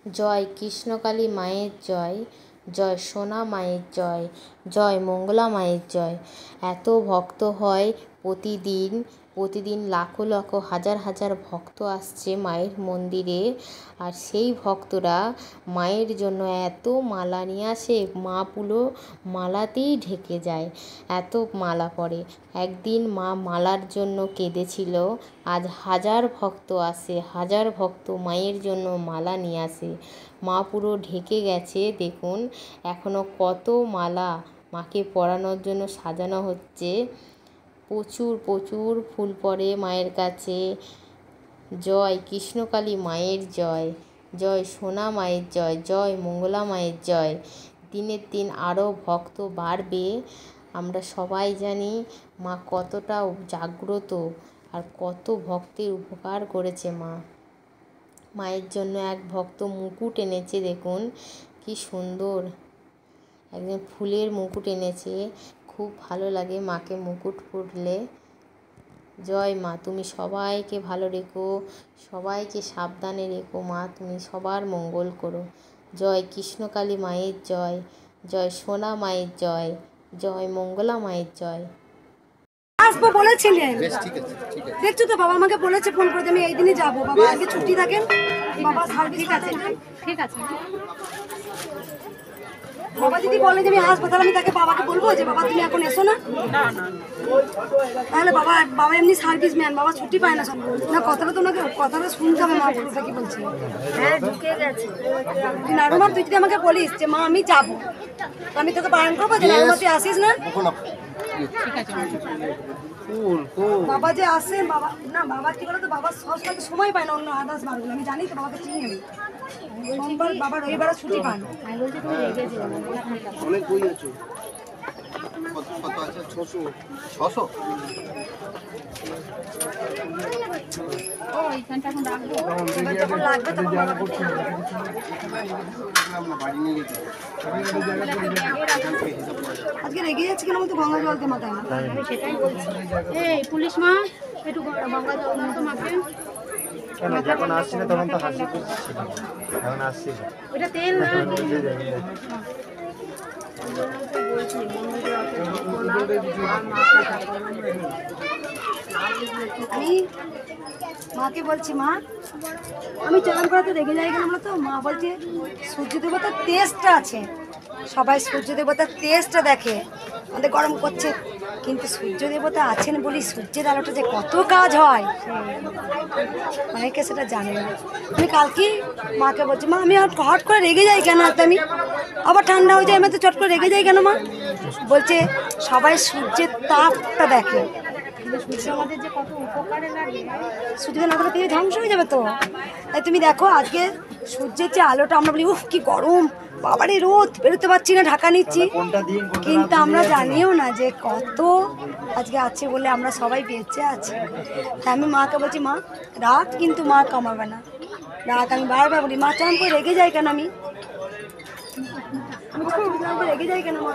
জয় কৃষ্ণকালী মায়ের জয়, জয় সোনা মায়ের জয়, জয় মঙ্গলা মায়ের জয়। এত ভক্ত হয় প্রতিদিন লাখো লাখো হাজার হাজার ভক্ত আসছে মায়ের মন্দিরে। আর সেই ভক্তরা মায়ের জন্য এত মালা নিয়ে আসে, মা পুরো মালাতেই ঢেকে যায়, এত মালা পড়ে। একদিন মা মালার জন্য কেঁদেছিল, আজ হাজার ভক্ত আসে, হাজার ভক্ত মায়ের জন্য মালা নিয়ে আসে। মা পুরো ঢেকে গেছে, দেখুন এখনও কত মালা মাকে পরানোর জন্য সাজানো হচ্ছে। প্রচুর প্রচুর ফুল পড়ে মায়ের কাছে। জয় কৃষ্ণকালী মায়ের জয়, জয় সোনা মায়ের জয়, জয় মঙ্গলা মায়ের জয়। দিনের দিন আরও ভক্ত বাড়বে। আমরা সবাই জানি মা কতটা জাগ্রত আর কত ভক্তের উপকার করেছে মা। মায়ের জন্য এক ভক্ত মুকুট এনেছে, দেখুন কি সুন্দর, একজন ফুলের মুকুট এনেছে। খুব ভালো লাগে মাকে মুকুট পরলে। জয় মা, তুমি সবাইকে ভালো রেখো, সবাইকে সাবধানে রেখো মা, তুমি সবার মঙ্গল করো। জয় কৃষ্ণকালী মায়ের জয়, জয় সোনা মায়ের জয়, জয় মঙ্গলা মায়ের জয়। আসবো বলেছিলেন, দেখছো তো বাবা আমাকে বলেছে ফোন করে, আমি এই দিনে যাবো। বাবা আজকে ছুটি থাকেন, বাবা ঠিক আছে ঠিক আছে। বাবা যদি বলে যে আমি আসবো, তাহলে আমি তাকে বাবাকে বলবো যে বাবা তুমি এখন এসো না। তাহলে বাবা এমনি সার্ভিস ম্যান, বাবা ছুটি পায় না সব না। কথাটা তোমাকে কথাটা শুনতে হবে, মা পুরোটা কি বলছে। হ্যাঁ ঢুকে গেছে। নারুমা তুই যদি আমাকে বলিস যে মা আমি যাবো, আমি তোকে বারণ করবো যে নারুমা তুই আসিস না। বাবা যে আসে, বাবা না বাবা কি বলতো, বাবা সব সময় পায় না অন্য আদার্স বারগুলো, আমি জানি তো বাবাকে চিনি আমি। সোমবার বাবা রবিবার ছুটি পান। আমি বলছি তুমি রেগে যেও না, অনেক বই আছে। কত আছে? 600 ও এইখানটা এখন রাখবো, যখন লাগবে তখন আজকে রেগে যাচ্ছে কেন বলতো, গঙ্গা জলতে মাথায় না। আমি সেটাই বলছি, এই পুলিশ মা একটু গঙ্গা জল মতো মাখে। যখন আসছি না তখন তো হাসি, এখন আসছি ওটা তেল না। আমি মাকে বলছি মা আমি চালান করাতে রেগে যাই কেন বলতো। মা বলছে সূর্য দেবতার তেজটা আছে, সবাই সূর্য দেবতার তেজটা দেখে, আমাদের গরম করছে, কিন্তু সূর্য দেবতা আছেন বলি সূর্যের আলোটা যে কত কাজ হয় অনেকে সেটা জানে না। আমি কালকে মাকে বলছি মা আমি হট করে রেগে যাই কেন, আমি আবার ঠান্ডা হয়ে যায়, আমি তো চট করে রেগে যাই কেন মা। বলছে সবাই সূর্যের তাপটা দেখে, আমাদের যে কত উপকারে লাগে, সূর্যের না পৃথিবী ধ্বংস হয়ে যাবে তো। তাই তুমি দেখো আজকে সূর্যের যে আলোটা, আমরা বলি উফ কি গরম, বাবারে রোদ, বেরোতে পারছি না, ঢাকা নিচ্ছি, কিন্তু আমরা জানিও না যে কত আজকে আছে বলে আমরা সবাই বেঁচে আছি। তাই আমি মাকে বলছি মা রাত কিন্তু মা কমাবে না, রাত আমি বারবার বলি মা চান করে রেগে যাই কেন, আমি রেগে যাই কেন মা।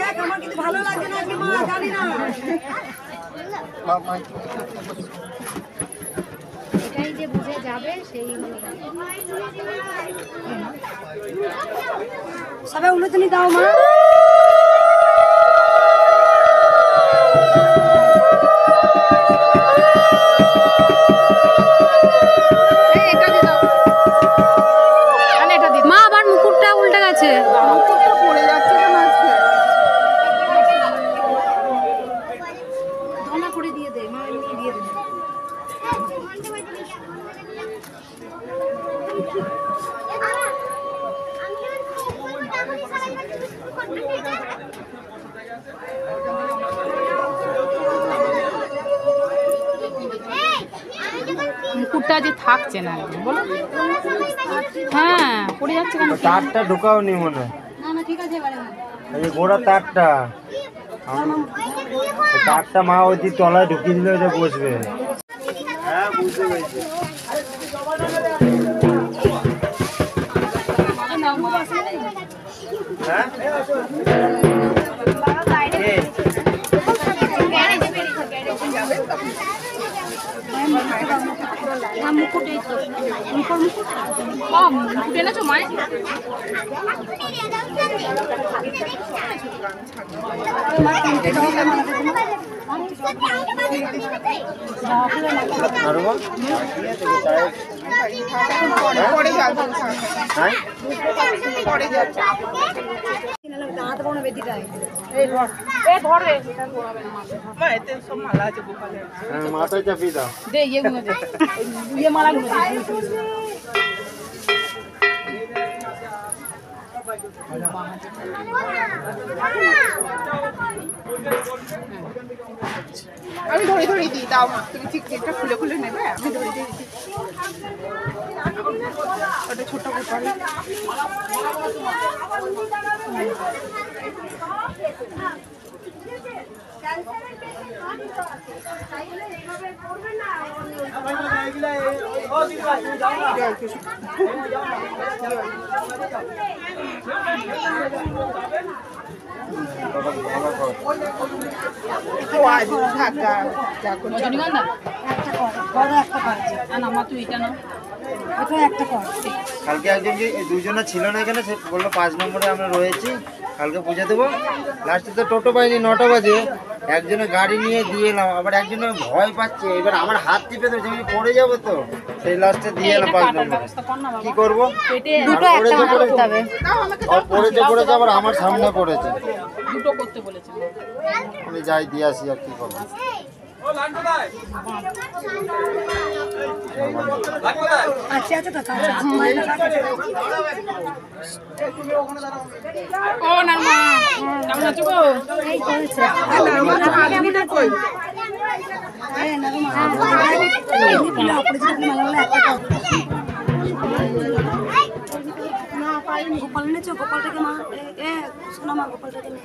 দেখ আমার কিন্তু ভালো লাগে না আজকে মা, জানি না এটাই যে বুঝে যাবে সেই সবাই উলুধনি দাও মা। মা আবার মুকুটটা উল্টে গেছে, মুকুটটা পড়ে যাচ্ছে কেন আজকে, ধনা করে দিয়ে দে মা, এমনি দিয়ে দে। মুকুটটা যে থাকছে না বলো। হ্যাঁ পড়ে যাচ্ছে কেন, তারটা ঢোকাও নি মনে হয়, না না ঠিক আছে এবারে এই গোড়া তারটা মা ওই দিক তলায় ঢুকিয়ে দিলে ওটা বসবে। হ্যাঁ বুঝতে পেরেছি। হ্যাঁ মুকুট এই তো মুকুট মুকুট এনেছো মায়ের? মাথায় চাপিয়ে দাও। দে ইয়েগুলো দে, ইয়ে মালাগুলো দে। আমি ধরে ধরে দিই, দাও মা, তুমি ঠিক ঠিকটা খুলে খুলে নেবে, আমি ধরে দিয়ে দিচ্ছি। ওটা ছোট গোপাল। রজনীগন্ধা একটা কর, বড় একটা কর, না আমার তুই এটা না, এটা একটা কর। কালকে একজন যে দুজনা ছিল না এখানে, সে বললো 5 নম্বরে আমরা রয়েছি, কালকে পৌঁছে দেবো। লাস্টে তো টোটো পাইনি, 9টা বাজে। একজনে গাড়ি নিয়ে দিয়ে এলাম, আবার একজনে ভয় পাচ্ছে, এবার আমার হাত টিপে ধরেছে, আমি পড়ে যাবো তো, সেই লাস্টে দিয়ে এলাম 5 নম্বরে। কি করবো? দুটো পড়েছে পড়েছে, আবার আমার সামনে পড়েছে। দুটো করতে বলেছে। আমি যাই দিয়ে আসি, আর কি করবো। আচ্ছা আচ্ছা তো মায়ের কাছে ও নারমা কেমন আছো গো? এই করেছে আরে না মা অপরিচিত মালামালা একটা কর। না পাইনি। গোপাল এনেছো? গোপালটাকে মা এ শোনা মা, গোপালটাকে নে।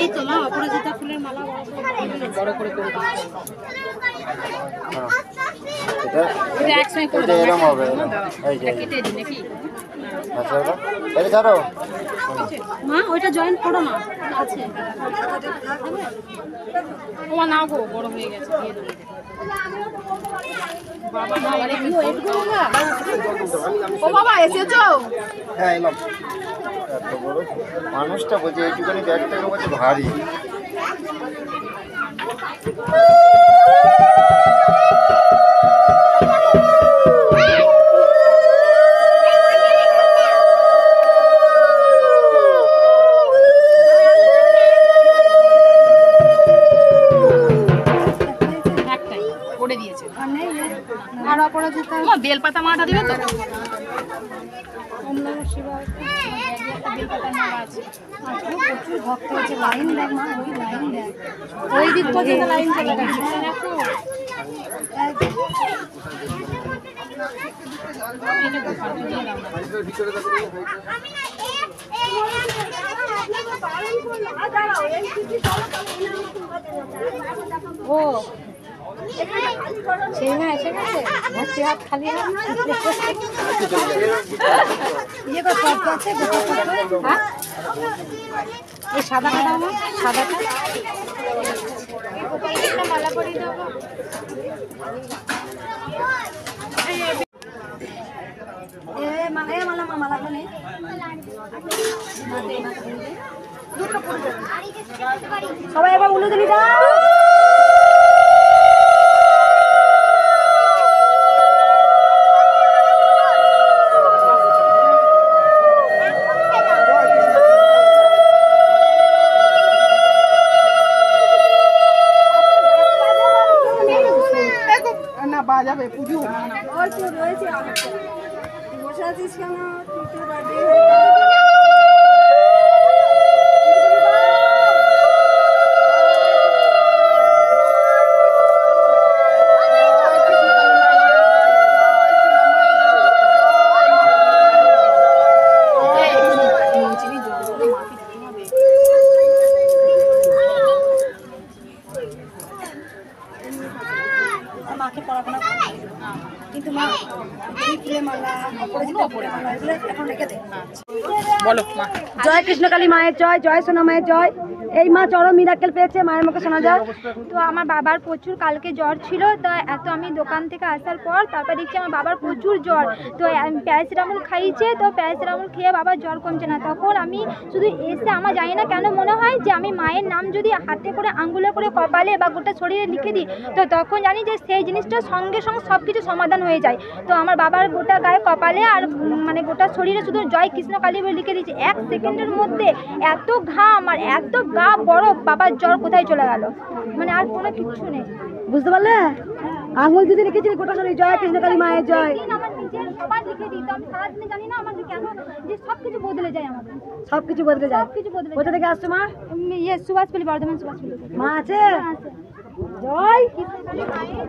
এই তো মা অপরাজিতা ফুলের মালা বড় করে করে দিই। এটা এটা একসঙ্গে করে এটা দাও। এরকম হবে, এই যে কেটে দিই নাকি? আচ্ছা, এটা ছাড়ো। মা ওইটা জয়েন করো না, আছে ও না গো, বড় হয়ে গেছে, দিয়ে দেবো। ও বাবা এসেছো? হ্যাঁ এলাম। এত বড় মানুষটা বলছে, এইটুখানি ব্যাগটাকে বলছে ভারী। একটাই করে দিয়েছে। আর অপরাজিতা বেলপাতা মাটা দিবে তো? ওম নমঃ শিবায়। বেলপাতার মালা আছে। আজকে প্রচুর ভক্ত আছে, লাইন দেখ মা, ওই লাইন দেখ, ওই দিক পর্যন্ত লাইন চলে গেছে। দেখো এটা গোপালকে দিয়ে দাও না। ও সেই না এসে গেছে, ভর্তি হাত খালি হাত। ইয়ে কর, পদ্ম আছে, গোপাল পদ্ম। হ্যাঁ এই সাদাটা দাও না, সাদাটা মালা পরিয়ে দাও। মালা মালাটা নেই, সবাই এবার উলুদুলি দাও। না বাজাবে, পুজো রয়েছে বসে আছিস কেন? মাকে পড়াশোনা করে, কিন্তু মা এই ফুলের মালা, অপরাজিতা ফুলের মালা এগুলো এখন রেখে দে। বলো মা। জয় কৃষ্ণকালী মায়ের জয়, জয় সোনা মায়ের জয়। এই মা চরম মিরাকেল পেয়েছে, মায়ের মুখে শোনা যায়। তো আমার বাবার প্রচুর কালকে জ্বর ছিল, তো এত আমি দোকান থেকে আসার পর তারপর দেখছি আমার বাবার প্রচুর জ্বর। তো প্যারাসিটামল খাইয়েছে, তো প্যারাসিটামল খেয়ে বাবার জ্বর কমছে না। তখন আমি শুধু এসে আমার জানি না কেন মনে হয় যে আমি মায়ের নাম যদি হাতে করে আঙ্গুলে করে কপালে বা গোটা শরীরে লিখে দিই, তো তখন জানি যে সেই জিনিসটা সঙ্গে সঙ্গে সব কিছু সমাধান হয়ে যায়। তো আমার বাবার গোটা গায়ে কপালে আর মানে গোটা শরীরে শুধু জয় কৃষ্ণ কালী বলে লিখে দিয়েছি। 1 সেকেন্ডের মধ্যে এত ঘাম আর এত গা বরফ, বাবার জ্বর কোথায় চলে গেল, মানে আর কোনো কিচ্ছু নেই। বুঝতে পারলে? আঙুল যদি রেখেছিলি গোটা শরীর জয় কৃষ্ণকালী মায়ের জয়। আমার নিজের সবার লিখে দিই, তো আমি সারাদিনে জানি না আমাকে কেন যে সব কিছু বদলে যায়, আমাকে সব কিছু বদলে যায়। সব কিছু বদলে কোথা থেকে আসছো মা? ইয়ে সুভাষপল্লী, বর্ধমান সুভাষপল্লী। মা আছে? আছে। জয় কৃষ্ণকালী মায়ের